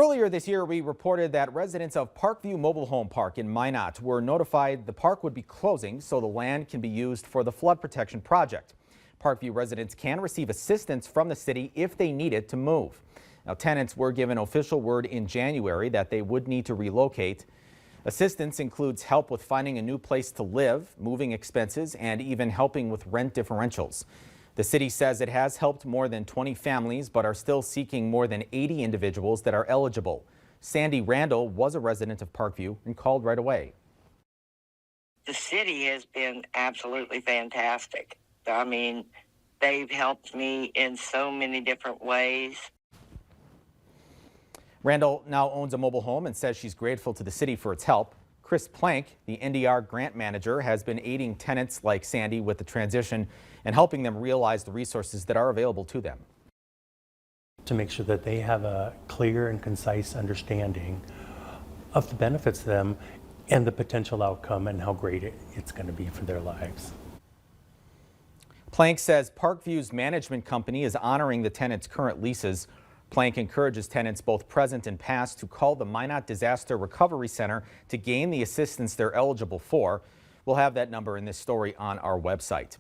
Earlier this year, we reported that residents of Parkview Mobile Home Park in Minot were notified the park would be closing so the land can be used for the flood protection project. Parkview residents can receive assistance from the city if they need it to move. Now, tenants were given official word in January that they would need to relocate. Assistance includes help with finding a new place to live, moving expenses, and even helping with rent differentials. The city says it has helped more than 20 families, but are still seeking more than 80 individuals that are eligible. Sandy Randall was a resident of Parkview and called right away. The city has been absolutely fantastic. I mean, they've helped me in so many different ways. Randall now owns a mobile home and says she's grateful to the city for its help. Chris Plank, the NDR grant manager, has been aiding tenants like Sandy with the transition and helping them realize the resources that are available to them. To make sure that they have a clear and concise understanding of the benefits to them and the potential outcome and how great it's going to be for their lives. Plank says Parkview's management company is honoring the tenants' current leases. Plank encourages tenants, both present and past, to call the Minot Disaster Recovery Center to gain the assistance they're eligible for. We'll have that number in this story on our website.